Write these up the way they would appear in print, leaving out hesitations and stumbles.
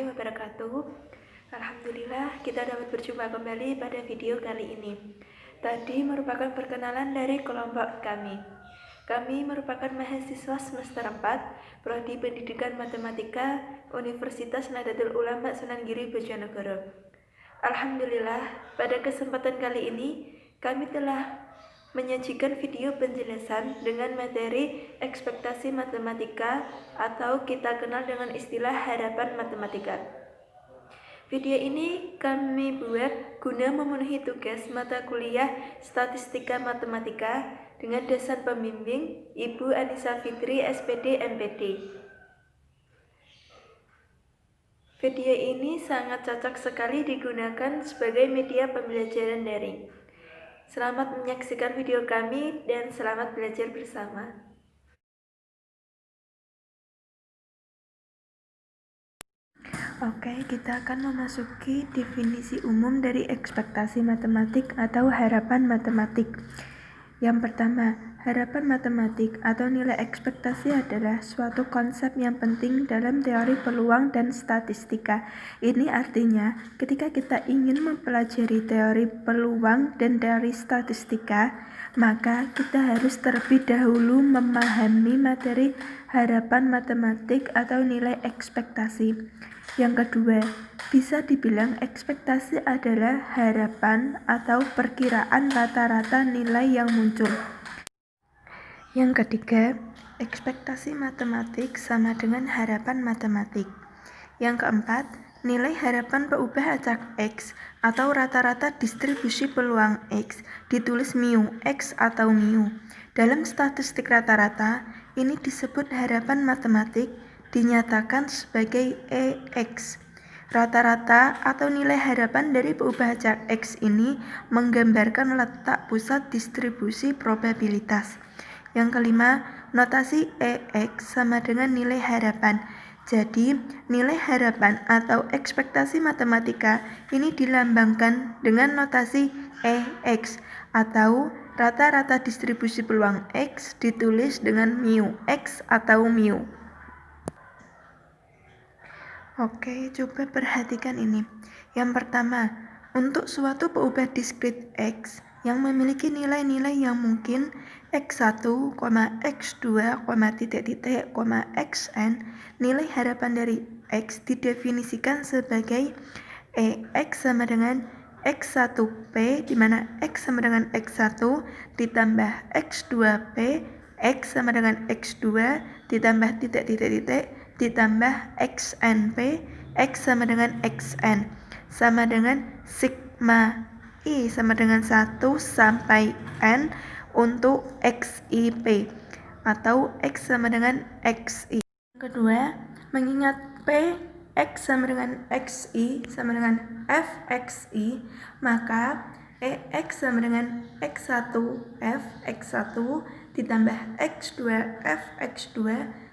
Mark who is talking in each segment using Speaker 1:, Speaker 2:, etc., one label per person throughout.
Speaker 1: warahmatullahi wabarakatuh. Alhamdulillah kita dapat berjumpa kembali pada video kali ini. Tadi merupakan perkenalan dari kelompok kami. Kami merupakan mahasiswa semester 4 Prodi Pendidikan Matematika Universitas Nahdlatul Ulama Sunan Giri Bojonegoro. Alhamdulillah pada kesempatan kali ini kami telah menyajikan video penjelasan dengan materi ekspektasi matematika atau kita kenal dengan istilah harapan matematika. Video ini kami buat guna memenuhi tugas mata kuliah Statistika Matematika dengan dosen pembimbing Ibu Anissa Fitri SPD MPD. Video ini sangat cocok sekali digunakan sebagai media pembelajaran daring. Selamat menyaksikan video kami dan selamat belajar bersama. Oke, kita akan memasuki definisi umum dari ekspektasi matematik atau harapan matematik. Yang pertama, harapan matematik atau nilai ekspektasi adalah suatu konsep yang penting dalam teori peluang dan statistika. Ini artinya, ketika kita ingin mempelajari teori peluang dan teori statistika, maka kita harus terlebih dahulu memahami materi harapan matematik atau nilai ekspektasi. Yang kedua, bisa dibilang ekspektasi adalah harapan atau perkiraan rata-rata nilai yang muncul. Yang ketiga, ekspektasi matematik sama dengan harapan matematik. Yang keempat, nilai harapan peubah acak X atau rata-rata distribusi peluang X ditulis mu X atau mu. Dalam statistik rata-rata, ini disebut harapan matematik dinyatakan sebagai EX. Rata-rata atau nilai harapan dari peubah acak X ini menggambarkan letak pusat distribusi probabilitas. Yang kelima, notasi EX sama dengan nilai harapan. Jadi, nilai harapan atau ekspektasi matematika ini dilambangkan dengan notasi EX atau rata-rata distribusi peluang X ditulis dengan mu X atau mu. Oke, coba perhatikan ini. Yang pertama, untuk suatu peubah diskrit X yang memiliki nilai-nilai yang mungkin X1, X2, Xn, nilai harapan dari X didefinisikan sebagai EX sama dengan X1P, di mana X sama dengan X1 ditambah X2P, X sama dengan X2 ditambah titik-titik ditambah XNP, X sama dengan XN, sama dengan sigma I sama dengan 1 sampai N untuk XIP, atau X sama dengan XI. Kedua, mengingat P, X sama dengan XI sama dengan FXI, maka EX sama dengan X1 F X1 ditambah X2 F X2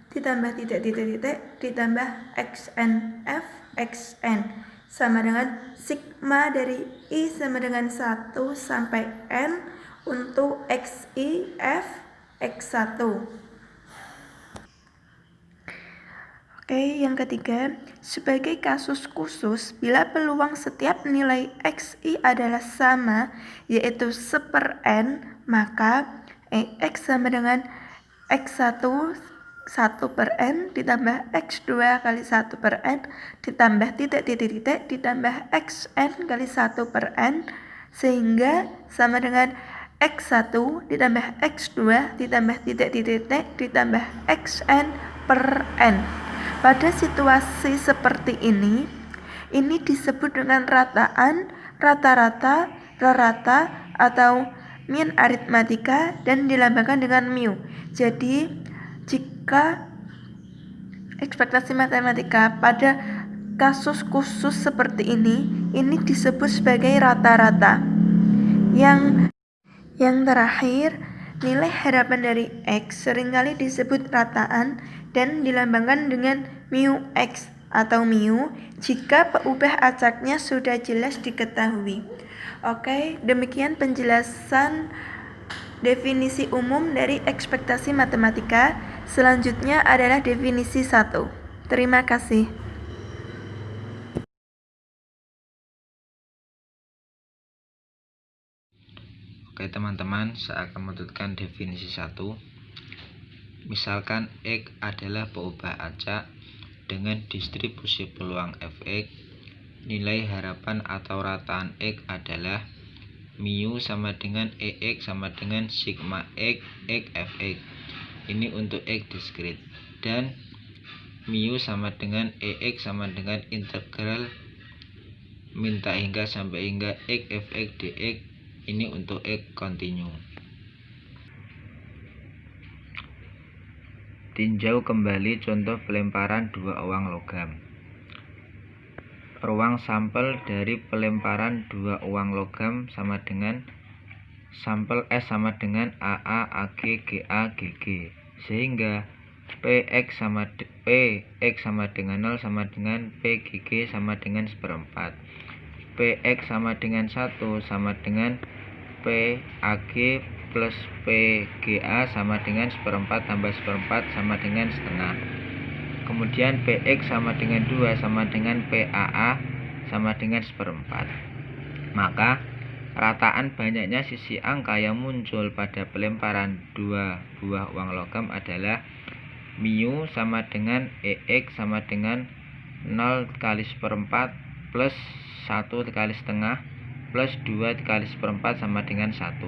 Speaker 1: ditambah titik-titik ditambah XN F XN sama dengan sigma dari I sama dengan 1 sampai N untuk XI F X1. Oke, yang ketiga, sebagai kasus khusus, bila peluang setiap nilai XI adalah sama, yaitu 1/N, maka EX sama dengan X1 1/N ditambah X2 kali 1/N ditambah titik-titik ditambah XN kali 1/N, sehingga sama dengan X1 ditambah X2 ditambah titik-titik ditambah XN per N. Pada situasi seperti ini disebut dengan rataan, rata-rata, rata atau mean aritmatika dan dilambangkan dengan mu. Jadi, jika ekspektasi matematika pada kasus khusus seperti ini disebut sebagai rata-rata. Yang terakhir, nilai harapan dari X seringkali disebut rataan dan dilambangkan dengan mu X atau mu jika peubah acaknya sudah jelas diketahui. Oke, demikian penjelasan definisi umum dari ekspektasi matematika. Selanjutnya adalah definisi 1. Terima kasih.
Speaker 2: Baik teman-teman, saya akan menuturkan definisi 1. Misalkan X adalah peubah acak dengan distribusi peluang Fx, nilai harapan atau rataan X adalah mu sama dengan Ex sama dengan sigma X Fx. Ini untuk X diskrit. Dan mu sama dengan Ex sama dengan integral minta hingga sampai hingga X Fx dx. Ini untuk X kontinu. Tinjau kembali contoh pelemparan dua uang logam. Ruang sampel dari pelemparan dua uang logam sama dengan sampel S sama dengan AA, AG, GA, GG. Sehingga PX sama dengan 0 sama dengan PGG sama dengan 1/4. PX sama dengan 1 sama dengan PAG plus PGA sama dengan 1/4 tambah 1/4 sama dengan setengah. Kemudian PX sama dengan 2 sama dengan PAA sama dengan 1/4. Maka rataan banyaknya sisi angka yang muncul pada pelemparan dua buah uang logam adalah mu sama dengan Ex sama dengan 0 kali 1/4 plus 1 kali setengah plus 2 kali 1/4 sama dengan 1.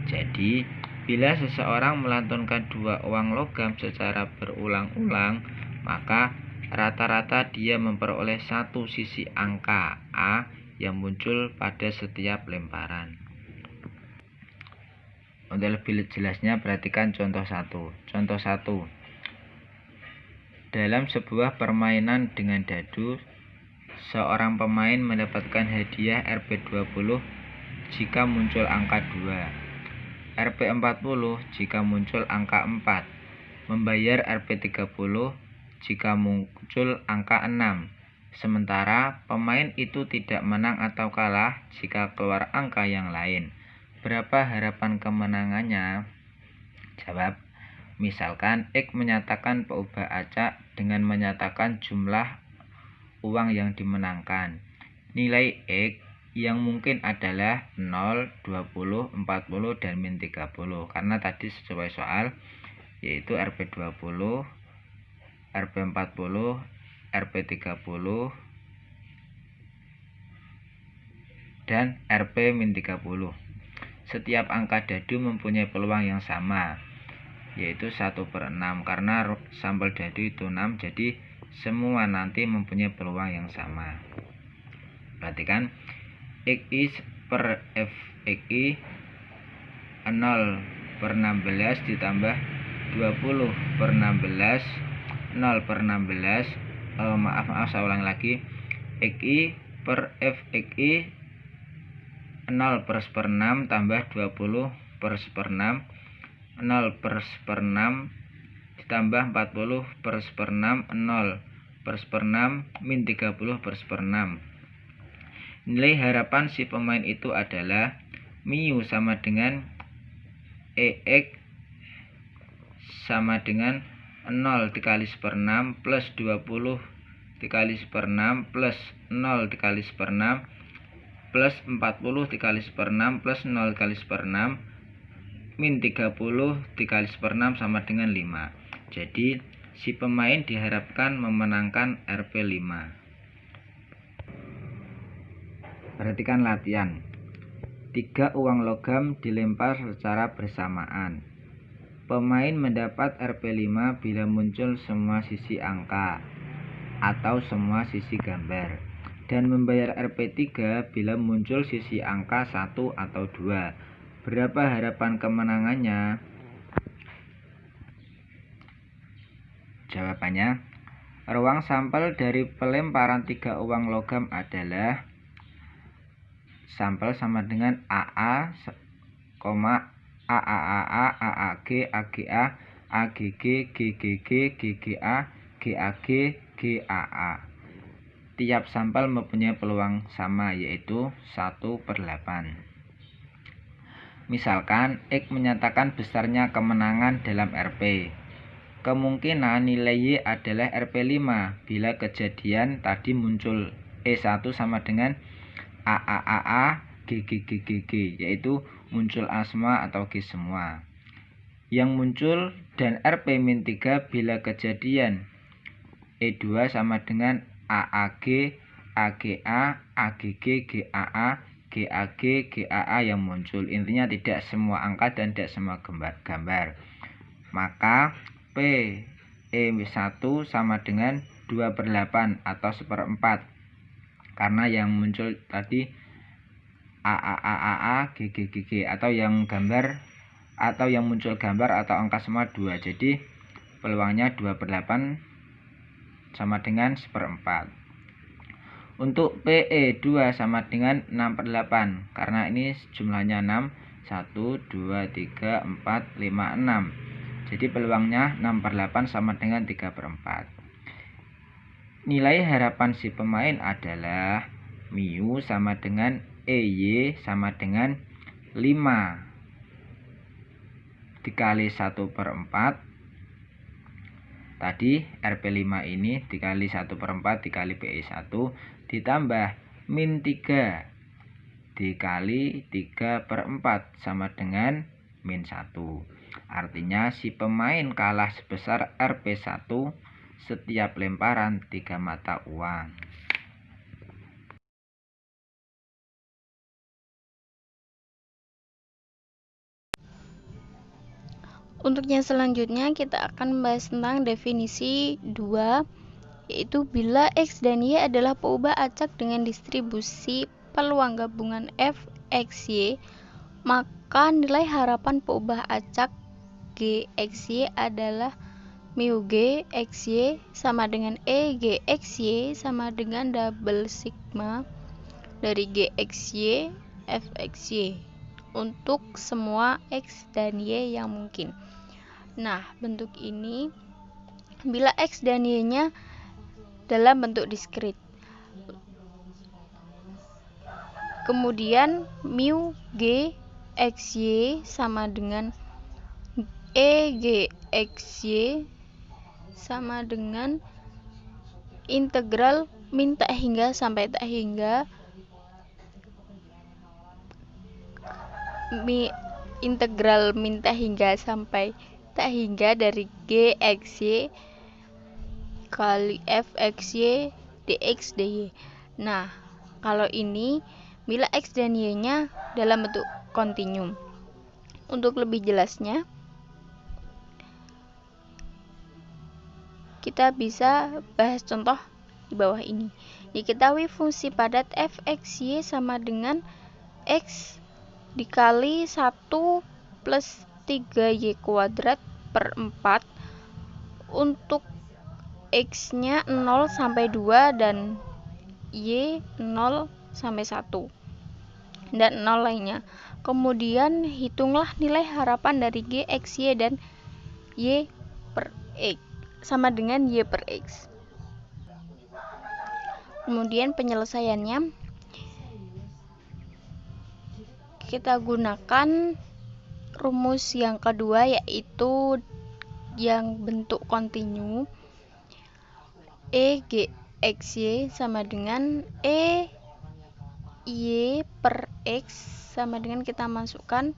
Speaker 2: Jadi, bila seseorang melantunkan dua uang logam secara berulang-ulang, maka rata-rata dia memperoleh satu sisi angka A yang muncul pada setiap lemparan. Untuk lebih jelasnya, perhatikan contoh 1. Contoh 1. Dalam sebuah permainan dengan dadu, seorang pemain mendapatkan hadiah Rp20 jika muncul angka 2. Rp40 jika muncul angka 4, membayar Rp30 jika muncul angka 6. Sementara pemain itu tidak menang atau kalah jika keluar angka yang lain. Berapa harapan kemenangannya? Jawab. Misalkan X menyatakan peubah acak dengan menyatakan jumlah uang yang dimenangkan. Nilai X yang mungkin adalah 0, 20, 40, dan min 30. Karena tadi sesuai soal, yaitu Rp20, Rp40, Rp30, dan Rp-30. Setiap angka dadu mempunyai peluang yang sama, yaitu 1/6. Karena sampel dadu itu 6, jadi semua nanti mempunyai peluang yang sama. Perhatikan, XI per FXI 0/16 ditambah 20/16 0/16. Saya ulang lagi. XI per FXI 0/6 tambah 20/6 0/6 ditambah 40/6 0/6 min 30/6. Nilai harapan si pemain itu adalah mu sama dengan Ex sama dengan 0 dikali 1/6 plus 20 dikali 1/6 plus 0 dikali 1/6 plus 40 dikali 1/6 plus 0 dikali 1/6 min 30 dikali 1/6 sama dengan 5. Jadi si pemain diharapkan memenangkan Rp5. Perhatikan latihan. 3 uang logam dilempar secara bersamaan. Pemain mendapat Rp5 bila muncul semua sisi angka atau semua sisi gambar, dan membayar Rp3 bila muncul sisi angka 1 atau 2. Berapa harapan kemenangannya? Jawabannya, ruang sampel dari pelemparan 3 uang logam adalah sampel sama dengan AA, AAAA, AAG, AGA, AGG, GGG, GGA, GAG, GAA. Tiap sampel mempunyai peluang sama, yaitu 1/8. Misalkan X menyatakan besarnya kemenangan dalam RP. Kemungkinan nilai Y adalah Rp5 bila kejadian tadi muncul E1 sama dengan AAAA GGGGG, yaitu muncul A semua atau G semua. Yang muncul dan RP-3 bila kejadian E2 sama dengan AAG, AGA, AGG, GAA, GAG, GAA yang muncul. Intinya tidak semua angka dan tidak semua gambar. Maka PE1 sama dengan 2/8 atau 1/4. Karena yang muncul tadi AAAA, GGGG atau yang gambar atau yang muncul gambar atau angka semua 2. Jadi peluangnya 2/8 sama dengan 1/4. Untuk PE2 sama dengan 6/8 karena ini jumlahnya 6, 1, 2, 3, 4, 5, 6. Jadi peluangnya 6/8 sama dengan 3/4. Nilai harapan si pemain adalah mu sama dengan EY sama dengan 5 dikali 1/4. Tadi RP5 ini dikali 1/4 dikali PE1 ditambah min 3 dikali 3/4 sama dengan min 1. Artinya si pemain kalah sebesar RP1 setiap lemparan 3 mata uang.
Speaker 3: Untuk yang selanjutnya kita akan membahas tentang definisi 2, yaitu bila X dan Y adalah peubah acak dengan distribusi peluang gabungan F, X, Y, maka nilai harapan peubah acak G, X, Y adalah mu G, X, Y sama dengan E, G, X, Y sama dengan double sigma dari G, X, Y, F, X, Y untuk semua X dan Y yang mungkin. Nah, bentuk ini bila X dan Y-nya dalam bentuk diskrit. Kemudian mu G X Y sama dengan E G X Y sama dengan integral min tak hingga sampai tak hingga integral min tak hingga sampai tak hingga dari G X Y kali F X Y dx dy. Nah, kalau ini bila X dan Y-nya dalam bentuk kontinum. Untuk lebih jelasnya, kita bisa bahas contoh di bawah ini. Diketahui fungsi padat f x y sama dengan x dikali 1 plus 3y kuadrat per 4 untuk x-nya 0 sampai 2 dan y 0 sampai 1 dan 0 lainnya. Kemudian hitunglah nilai harapan dari G, X, Y dan Y per X sama dengan Y per X. Kemudian penyelesaiannya kita gunakan rumus yang kedua, yaitu yang bentuk kontinu. E G X Y sama dengan E Y per X sama dengan kita masukkan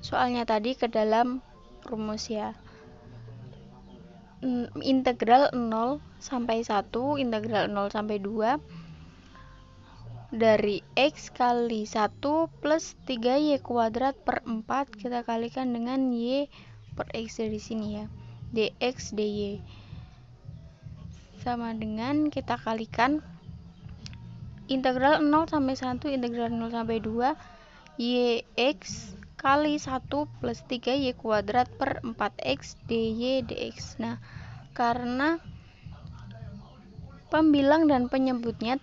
Speaker 3: soalnya tadi ke dalam rumus ya. Integral 0 sampai 1, integral 0 sampai 2 dari X kali 1 plus 3Y kuadrat per 4 kita kalikan dengan Y per X dari sini ya, dx dy sama dengan kita kalikan integral 0 sampai 1, integral 0 sampai 2 Yx kali 1 plus 3Y kuadrat per 4X dy dx. Nah, karena pembilang dan penyebutnya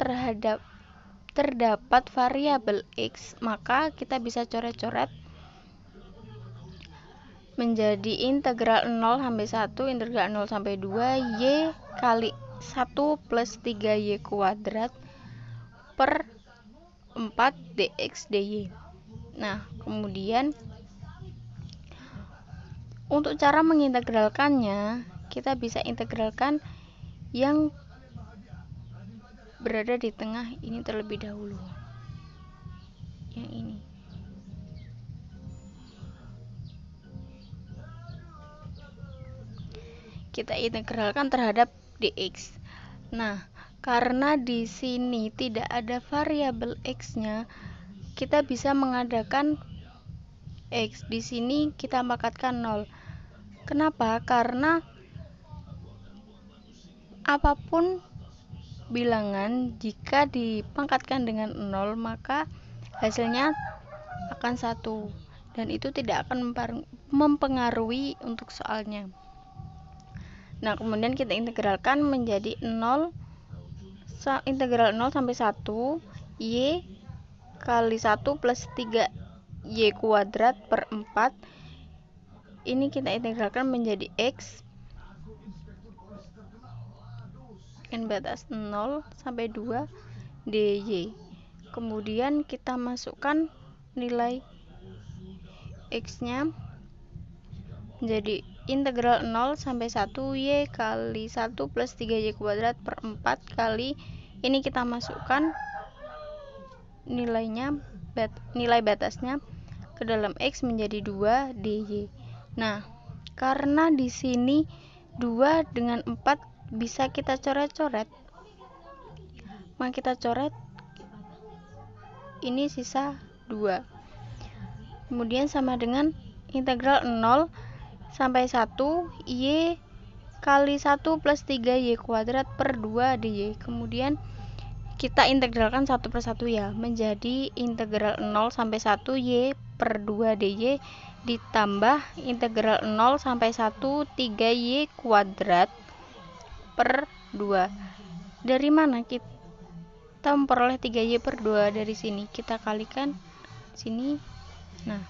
Speaker 3: terdapat variabel X, maka kita bisa coret-coret menjadi integral 0 sampai 1, integral 0 sampai 2 Y kali 1 plus 3Y kuadrat per 4 dx dy. Nah, kemudian untuk cara mengintegralkannya, kita bisa integralkan yang berada di tengah ini terlebih dahulu. yang ini. Kita integralkan terhadap dx. Nah, karena di sini tidak ada variabel x-nya, kita bisa mengadakan x. Di sini kita pangkatkan 0. Kenapa? Karena apapun bilangan jika dipangkatkan dengan 0 maka hasilnya akan 1 dan itu tidak akan mempengaruhi untuk soalnya. Nah, kemudian kita integralkan menjadi 0 integral 0 sampai 1 y kali 1 plus 3 y kuadrat per 4. Ini kita integralkan menjadi x dengan batas 0 sampai 2 dy. Kemudian kita masukkan nilai x-nya menjadi integral 0 sampai 1 y kali 1 plus 3y kuadrat per 4 kali ini kita masukkan nilai batasnya ke dalam x menjadi 2 dy. Nah, karena di sini 2 dengan 4 bisa kita coret-coret, maka kita coret ini sisa 2. Kemudian sama dengan integral 0 sampai 1 y kali 1 plus 3y kuadrat per 2 dy. Kemudian kita integralkan satu per satu ya, menjadi integral 0 sampai 1 y per 2 dy ditambah integral 0 sampai 1 3y kuadrat per 2. Dari mana kita memperoleh 3y per 2? Dari sini kita kalikan sini. Nah,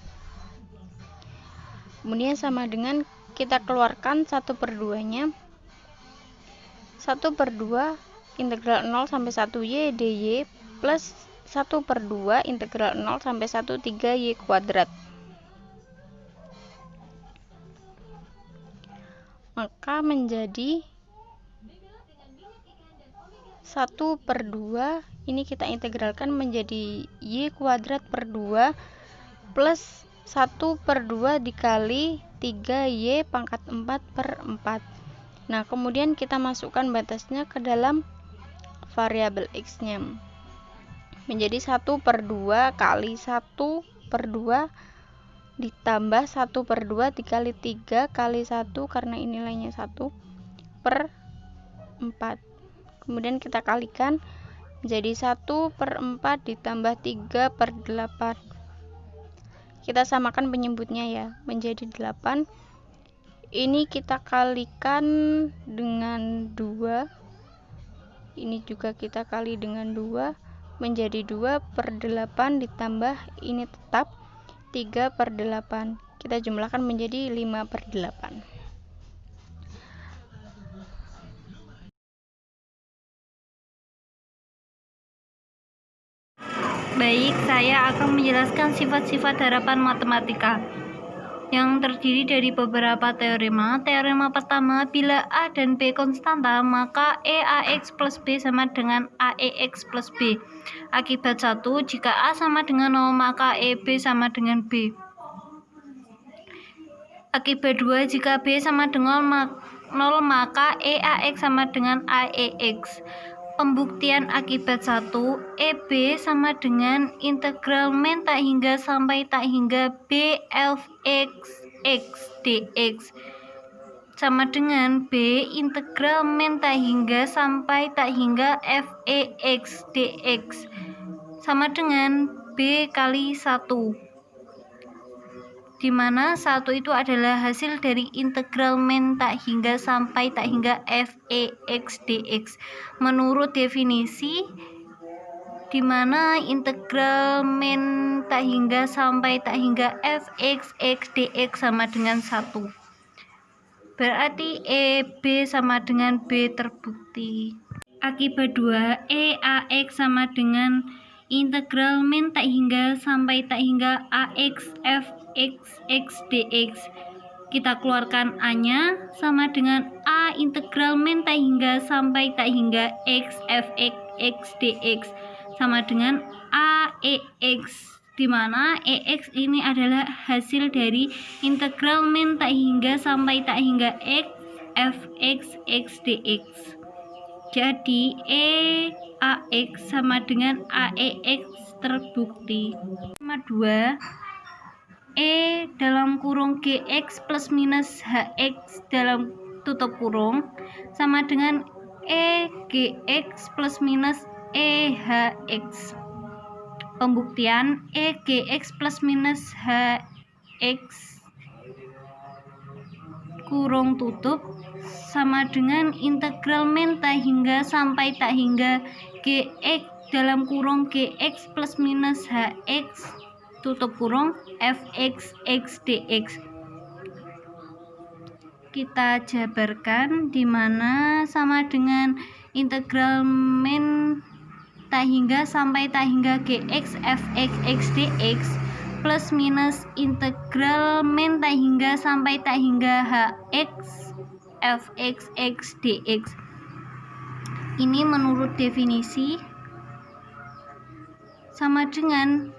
Speaker 3: kemudian sama dengan kita keluarkan 1 per 2 nya, 1 per 2 integral 0 sampai 1 y dy plus 1 per 2 integral 0 sampai 1 3y kuadrat. Maka menjadi 1 per 2 ini kita integralkan menjadi y kuadrat per 2 plus 1 per 2 dikali 3y pangkat 4 per 4. Nah, kemudian kita masukkan batasnya ke dalam variabel x-nya menjadi 1 per 2 kali 1 per 2 ditambah 1 per 2 dikali 3 kali 1 karena ini nilainya 1 per 4. Kemudian kita kalikan menjadi 1 per 4 ditambah 3 per 8. Kita samakan penyebutnya ya, menjadi 8. Ini kita kalikan dengan 2. Ini juga kita kali dengan 2 menjadi 2 per 8 ditambah ini tetap 3 per 8. Kita jumlahkan menjadi 5 per 8.
Speaker 4: Baik, saya akan menjelaskan sifat-sifat harapan matematika yang terdiri dari beberapa teorema. Teorema pertama, bila A dan B konstanta, maka EAX plus B sama dengan AEX plus B. Akibat 1, jika A sama dengan 0, maka EB sama dengan B. Akibat 2, jika B sama dengan 0, maka EAX sama dengan AEX. Pembuktian akibat 1, EB sama dengan integral min tak hingga sampai tak hingga B fx x dx sama dengan B integral min tak hingga sampai tak hingga fx dx sama dengan B kali 1, di mana 1 itu adalah hasil dari integral min tak hingga sampai tak hingga fx dx menurut definisi, di mana integral min tak hingga sampai tak hingga fx x dx sama dengan 1. Berarti EB sama dengan B terbukti. Akibat 2, EAX sama dengan integral min tak hingga sampai tak hingga AX fx x dx. Kita keluarkan A-nya sama dengan A integral min tak hingga sampai tak hingga X fx x dx sama dengan AEX di mana EX ini adalah hasil dari integral min tak hingga sampai tak hingga X fx x dx. Jadi EAX sama dengan AEX terbukti. Nomor 2, E dalam kurung GX plus minus HX dalam tutup kurung sama dengan EGX plus minus EHX. Pembuktian EGX plus minus HX kurung tutup sama dengan integral min tak hingga sampai tak hingga GX dalam kurung GX plus minus HX tutup kurung fx x dx. Kita jabarkan di mana sama dengan integral min tak hingga sampai tak hingga gx fx x dx plus minus integral min tak hingga sampai tak hingga hx fx x dx. Ini menurut definisi sama dengan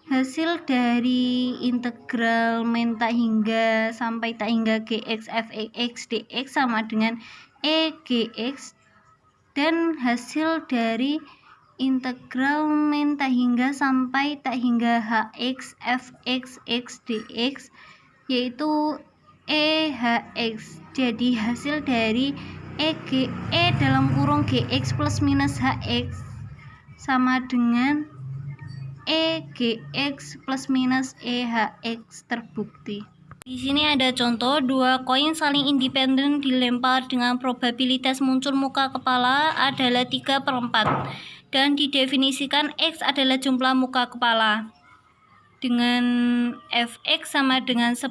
Speaker 4: hasil dari integral min tak hingga sampai tak hingga gx fx x dx sama dengan egx, dan hasil dari integral min tak hingga sampai tak hingga hx fx x dx yaitu ehx. Jadi hasil dari E dalam kurung gx plus minus hx sama dengan EGX plus minus EHX terbukti. Di sini ada contoh 2 koin saling independen dilempar dengan probabilitas muncul muka kepala adalah 3/4 dan didefinisikan X adalah jumlah muka kepala dengan Fx sama dengan 1/4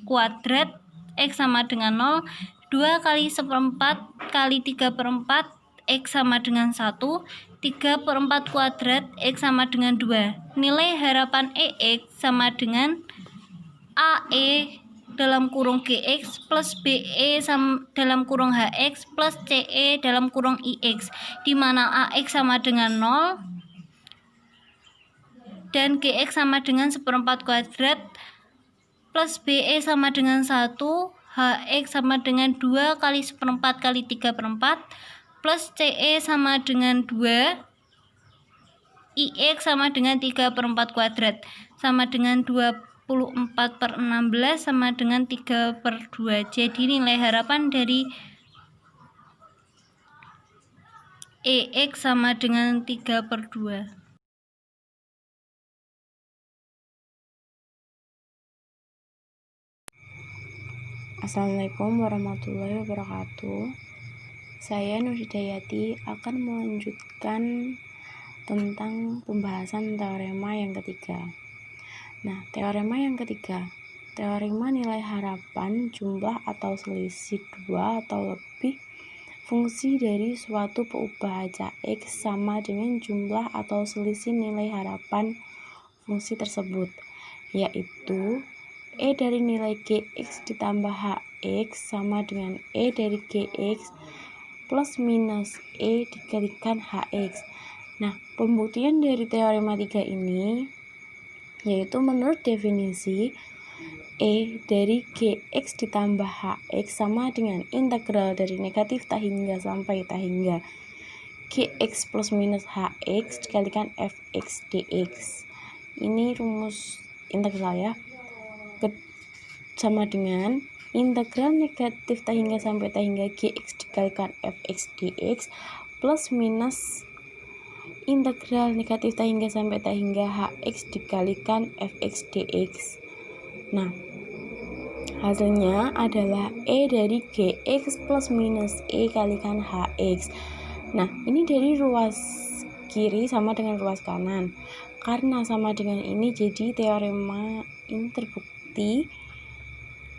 Speaker 4: kuadrat X sama dengan 0, 2 kali 1/4 kali 3/4 X sama dengan 1, 3/4 kuadrat X sama dengan 2. Nilai harapan EX sama dengan AE dalam kurung GX plus BE dalam kurung HX plus CE dalam kurung IX, di mana AX sama dengan 0 dan GX sama dengan 1/4 kuadrat plus BE sama dengan 1, HX sama dengan 2 kali 1/4 kali 3/4 plus CE sama dengan 2, IX sama dengan 3/4 kuadrat sama dengan 24/16 sama dengan 3/2. Jadi nilai harapan dari EX sama dengan 3/2.
Speaker 5: Assalamualaikum warahmatullahi wabarakatuh. Saya Nur Hidayati akan melanjutkan tentang pembahasan teorema yang ketiga. Nah, teorema yang ketiga, teorema nilai harapan jumlah atau selisih 2 atau lebih fungsi dari suatu peubah acak X sama dengan jumlah atau selisih nilai harapan fungsi tersebut, yaitu E dari nilai Gx ditambah Hx sama dengan E dari Gx plus minus E dikalikan Hx. Nah, pembuktian dari teorema 3 ini yaitu menurut definisi E dari Gx ditambah Hx sama dengan integral dari negatif tak hingga sampai tak hingga Gx plus minus Hx dikalikan fx dx. Ini rumus integral ya, sama dengan integral negatif tak hingga sampai tak hingga Gx dikalikan fx dx plus minus integral negatif tak hingga sampai tak hingga Hx dikalikan fx dx. Nah, hasilnya adalah E dari Gx plus minus E kalikan Hx. Nah, ini dari ruas kiri sama dengan ruas kanan. Karena sama dengan ini, jadi teorema ini terbukti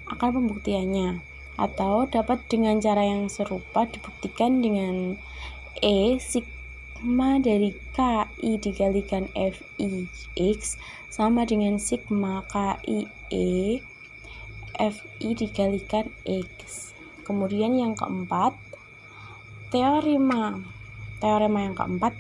Speaker 5: akan pembuktiannya, atau dapat dengan cara yang serupa dibuktikan dengan E sigma dari KI dikalikan FIX sama dengan sigma KI E FI dikalikan X. Kemudian yang keempat, teorema yang keempat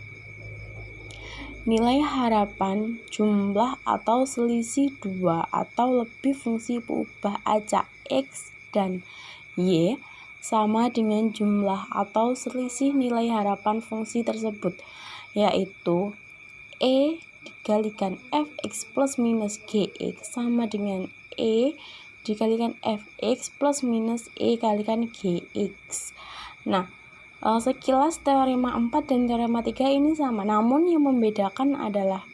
Speaker 5: nilai harapan, jumlah atau selisih dua atau lebih fungsi peubah acak X dan Y sama dengan jumlah atau selisih nilai harapan fungsi tersebut, yaitu E dikalikan fx plus minus gx sama dengan E dikalikan fx plus minus E kalikan gx. Nah, sekilas teorema 4 dan teorema 3 ini sama, namun yang membedakan adalah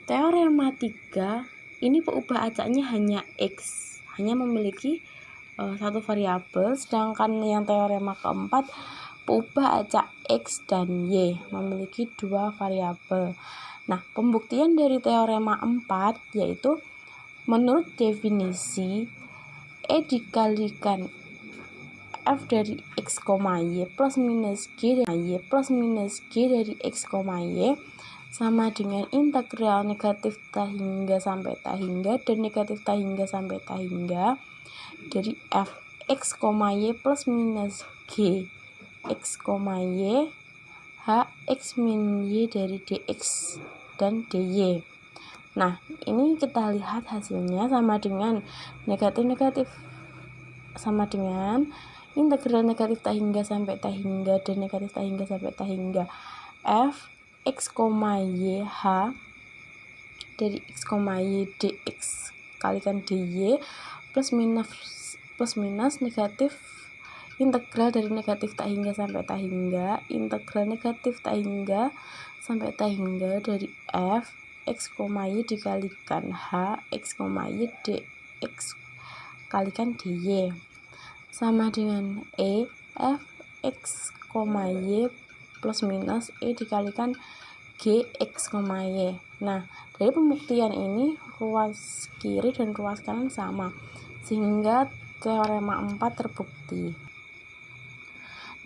Speaker 5: teorema 3 ini peubah acaknya hanya X, hanya memiliki satu variabel, sedangkan yang teorema keempat peubah acak X dan Y memiliki dua variabel. Nah, pembuktian dari teorema 4 yaitu menurut definisi E dikalikan F dari X, Y plus minus G dari Y plus minus G dari X, Y sama dengan integral negatif tak hingga sampai tak hingga dan negatif tak hingga sampai tak hingga dari F X, Y plus minus G X, Y H X min Y dari dx dan dy. Nah, ini kita lihat hasilnya sama dengan negatif sama dengan integral negatif tak hingga sampai tak hingga dan negatif tak hingga sampai tak hingga F X, Y H dari X, Y dx kalikan dy plus minus negatif integral dari negatif tak hingga sampai tak hingga integral negatif tak hingga sampai tak hingga dari F X, Y dikalikan H X, Y dx kalikan dy sama dengan E F X, Y plus minus E dikalikan G X, Y. Nah, dari pembuktian ini ruas kiri dan ruas kanan sama, sehingga teorema 4 terbukti.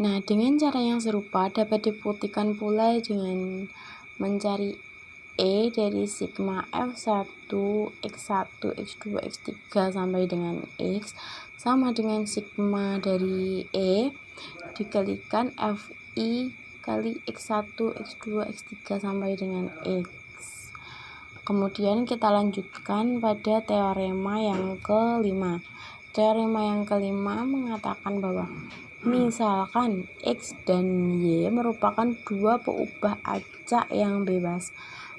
Speaker 5: Nah, dengan cara yang serupa dapat dibuktikan pula dengan mencari E dari sigma F1, X1, X2, X3 sampai dengan X sama dengan sigma dari E dikalikan Fi kali X1, X2, X3 sampai dengan X. Kemudian kita lanjutkan pada teorema yang kelima. Teorema yang kelima mengatakan bahwa misalkan X dan Y merupakan dua peubah acak yang bebas,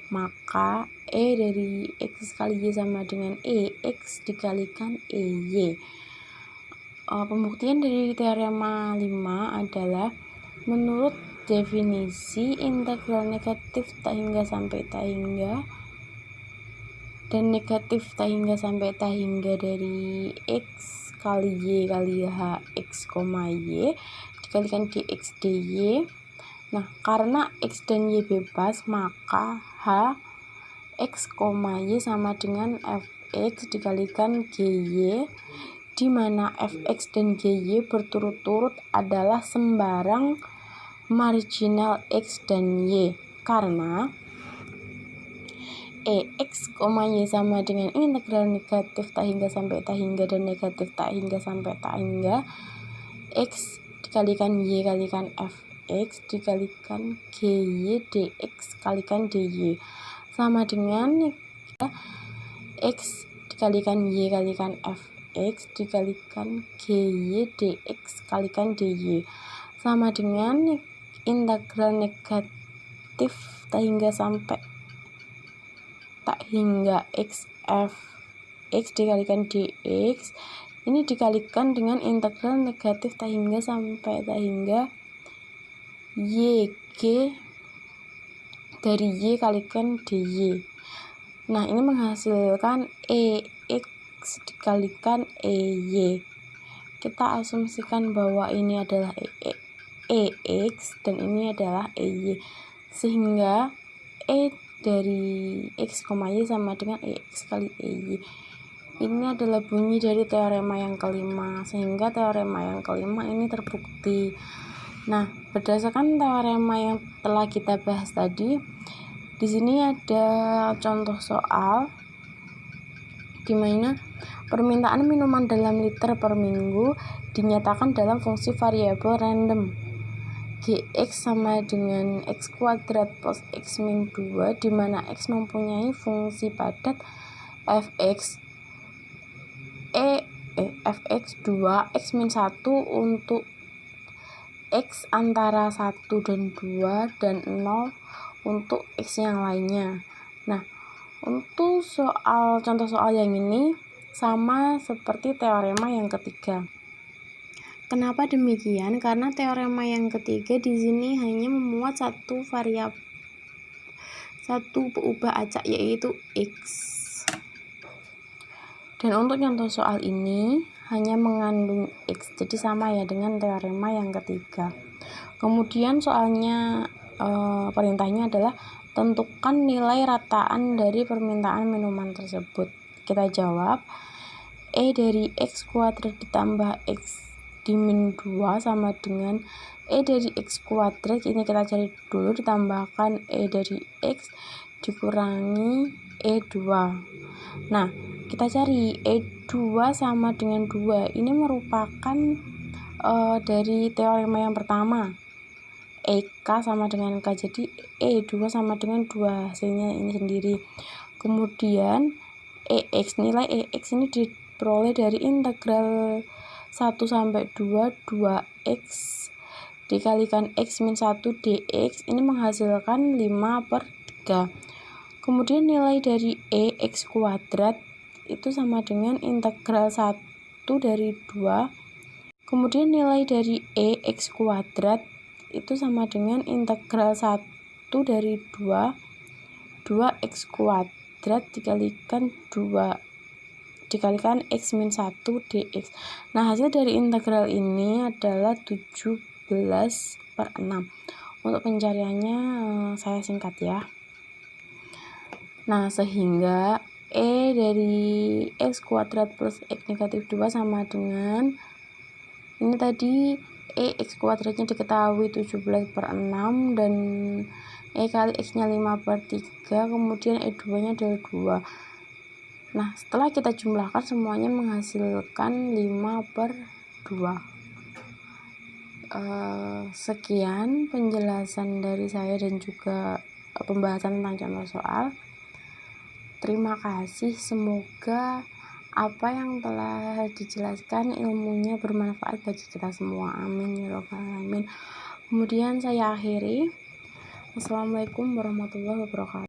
Speaker 5: maka E dari X kali Y sama dengan E X dikalikan EY. Pembuktian dari teorema 5 adalah menurut definisi integral negatif tak hingga sampai tak hingga dan negatif tak hingga sampai tak hingga dari X kali Y kali H X, Y dikalikan dx dy. Nah, karena X dan Y bebas, maka H X, Y sama dengan Fx dikalikan Gy, di mana Fx dan Gy berturut-turut adalah sembarang marginal X dan Y, karena X, Y sama dengan integral negatif tak hingga sampai tak hingga dan negatif tak hingga sampai tak hingga X dikalikan Y kalikan Fx dikalikan Gy dx kalikan dy sama dengan X dikalikan Y kalikan Fx dikalikan Gy dx kalikan dy sama dengan integral negatif tak hingga sampai tak hingga X F X dikalikan dx ini dikalikan dengan integral negatif tak hingga sampai tak hingga YG dari Y kalikan dy. Nah, ini menghasilkan EX dikalikan EY. Kita asumsikan bahwa ini adalah EX dan ini adalah EY, sehingga E dari X, Y sama dengan EX kali EY. Ini adalah bunyi dari teorema yang kelima, sehingga teorema yang kelima ini terbukti. Nah, berdasarkan teorema yang telah kita bahas tadi, di sini ada contoh soal di mana permintaan minuman dalam liter per minggu dinyatakan dalam fungsi variabel random. dx sama dengan x kuadrat plus x min 2, di mana x mempunyai fungsi padat fx 2 x min 1 untuk x antara 1 dan 2 dan 0 untuk x yang lainnya. Nah, untuk contoh soal yang ini sama seperti teorema yang ketiga. Kenapa demikian? Karena teorema yang ketiga di sini hanya memuat satu peubah acak, yaitu x. Dan untuk contoh soal ini hanya mengandung x, jadi sama ya dengan teorema yang ketiga. Kemudian soalnya perintahnya adalah tentukan nilai rataan dari permintaan minuman tersebut. Kita jawab, e dari x kuadrat ditambah x dimin 2 sama dengan e dari x kuadrat, ini kita cari dulu, ditambahkan e dari x dikurangi e2. Nah, kita cari e2 sama dengan 2, ini merupakan dari teorema yang pertama, ek sama dengan k, jadi e2 sama dengan 2, hasilnya ini sendiri. Kemudian nilai ex ini diperoleh dari integral 1 sampai 2 2x dikalikan x min 1 dx, ini menghasilkan 5/3. Kemudian nilai dari x kuadrat itu sama dengan integral 1 dari 2. Kemudian nilai dari x kuadrat itu sama dengan integral 1 dari 2x kuadrat dikalikan 2 dikalikan x min 1 dx. Nah, hasil dari integral ini adalah 17/6. Untuk pencariannya saya singkat ya. Nah, sehingga e dari x kuadrat plus x negatif 2 sama dengan ini tadi x kuadratnya diketahui 17/6 dan e kali x nya 5/3, kemudian e2 nya adalah 2. Nah, setelah kita jumlahkan semuanya menghasilkan 5/2. Sekian penjelasan dari saya dan juga pembahasan tentang contoh soal. Terima kasih, semoga apa yang telah dijelaskan ilmunya bermanfaat bagi kita semua. Amin ya rabbal alamin. Kemudian saya akhiri. Assalamualaikum warahmatullahi wabarakatuh.